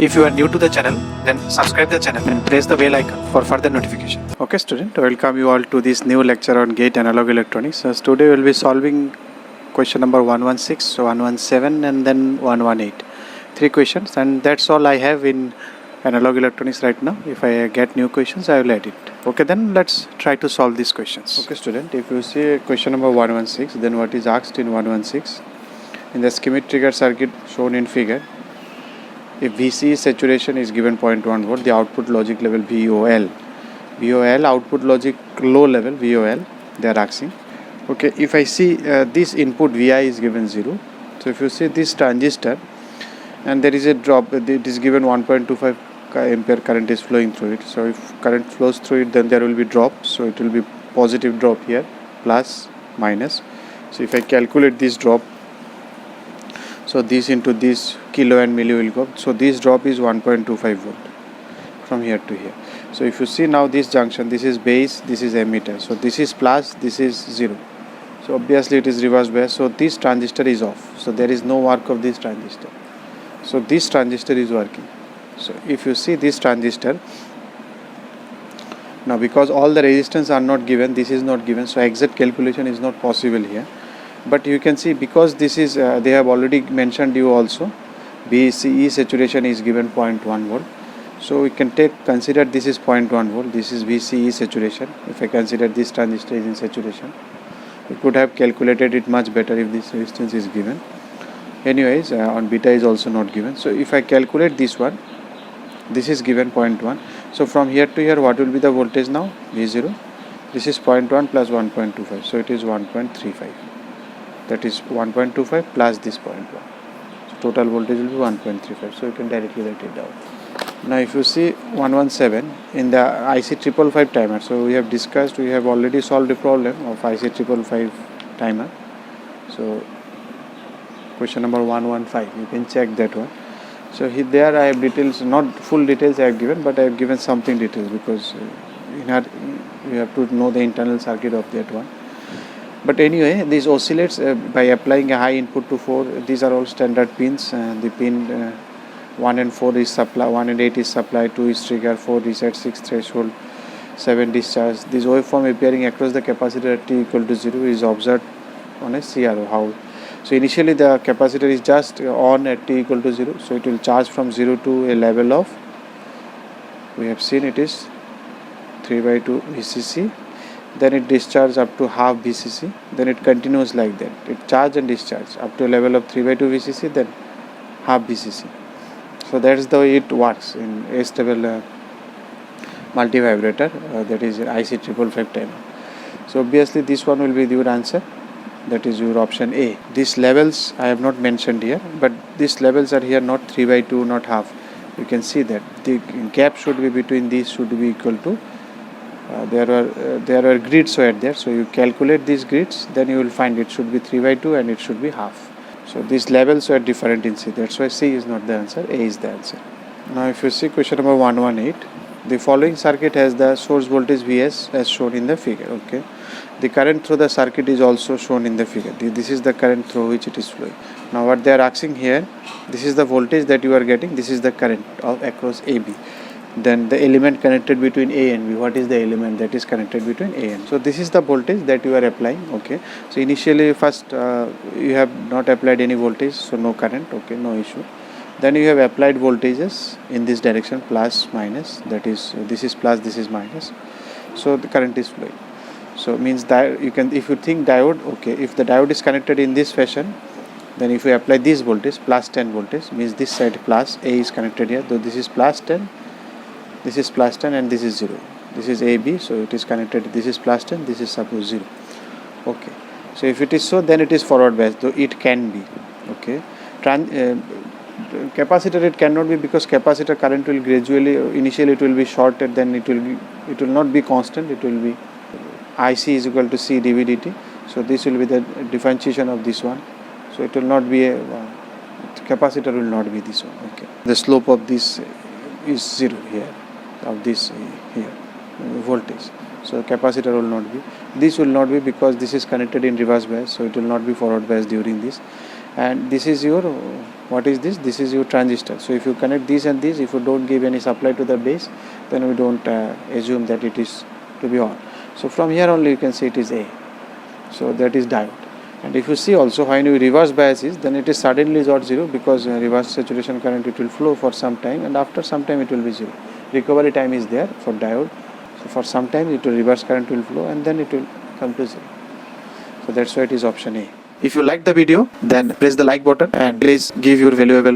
If you are new to the channel, then subscribe the channel and press the bell icon for further notification. Okay student, welcome you all to this new lecture on gate analog electronics. So today we will be solving question number 116, 117 and then 118. 3 questions, and that's all I have in analog electronics right now. If I get new questions, I will add it. Okay, then let's try to solve these questions. Okay student, if you see question number 116, then what is asked in 116? In the schematic trigger circuit shown in figure, if VC saturation is given 0.1 volt, the output logic level VOL, output logic low level VOL, they are asking. Okay, if I see this input VI is given 0, so if you see this transistor and there is a drop, it is given 1.25 ampere current is flowing through it. So if current flows through it, then there will be drop, so it will be positive drop here, plus minus. So if I calculate this drop, so this into this kilo and milli will go. So this drop is 1.25 volt from here to here. So if you see now this junction, this is base, this is emitter. So this is plus, this is 0. So obviously it is reverse bias. So this transistor is off. So there is no work of this transistor. So this transistor is working. So if you see this transistor, now because all the resistance are not given, this is not given. So exact calculation is not possible here. But you can see because this is they have already mentioned you also VCE saturation is given 0.1 volt. So we can consider this is 0.1 volt, this is VCE saturation. If I consider this transistor is in saturation, we could have calculated it much better if this resistance is given. Anyways, on beta is also not given. So if I calculate this one, this is given 0.1. So from here to here, what will be the voltage now? V0. This is 0.1 plus 1.25. So it is 1.35. That is 1.25 plus this 0.1. So total voltage will be 1.35. So you can directly write it down. Now if you see 117 in the IC555 timer, so we have discussed, we have already solved the problem of IC555 timer. So question number 115, you can check that one. So there I have details, not full details I have given, but I have given something details because you have to know the internal circuit of that one. But anyway, this oscillates by applying a high input to 4. These are all standard pins. The pin 1 and 4 is supply, 1 and 8 is supply, 2 is trigger, 4 reset, 6 threshold, 7 discharge. This waveform appearing across the capacitor at t equal to 0 is observed on a CRO. How? So initially the capacitor is just on at t equal to 0. So it will charge from 0 to a level of, we have seen it is 3/2 VCC. Then it discharges up to half VCC, then it continues like that. It charge and discharge up to a level of 3/2 VCC, then half VCC. So that is the way it works in A-stable multivibrator, that is IC555 timer. So obviously this one will be your answer, that is your option A. These levels I have not mentioned here, but these levels are here not 3/2, not half. You can see that the gap should be between these should be equal to there are grids right there, so you calculate these grids, then you will find it should be 3/2 and it should be half. So these levels are different in C, that's why C is not the answer, A is the answer. Now if you see question number 118, the following circuit has the source voltage Vs as shown in the figure. Okay, the current through the circuit is also shown in the figure. This is the current through which it is flowing. Now what they are asking here, this is the voltage that you are getting, this is the current across AB. Then the element connected between A and B, what is the element that is connected between A and B? So this is the voltage that you are applying. Okay, so initially first you have not applied any voltage, so no current. Okay, no issue. Then you have applied voltages in this direction, plus minus, that is this is plus, this is minus, so the current is flowing. So means that you can, if you think diode, okay, if the diode is connected in this fashion, then if you apply this voltage plus 10 voltage, means this side plus A is connected here, though this is plus 10, this is plus 10 and this is 0. This is AB, so it is connected, this is plus 10, this is suppose 0. Okay, so if it is so, then it is forward bias, though it can be. Okay, capacitor it cannot be, because capacitor current will gradually, initially it will be shorted, then it will not be constant, it will be IC is equal to C dV dt. So this will be the differentiation of this one, so it will not be a capacitor will not be this one. Okay, the slope of this is 0 here, of this here voltage, so capacitor will not be, this will not be because this is connected in reverse bias, so it will not be forward bias during this. and this is your, what is this? This is your transistor. So if you connect these and these, if you don't give any supply to the base, then we don't assume that it is to be on. So from here only you can see it is A. So that is diode. And if you see also when you reverse bias is, then it is suddenly not zero, because reverse saturation current, it will flow for some time, and after some time it will be zero. Recovery time is there for diode. So for some time it will reverse current will flow, and then it will come to zero. So that's why it is option A. If you like the video, then press the like button and please give your valuable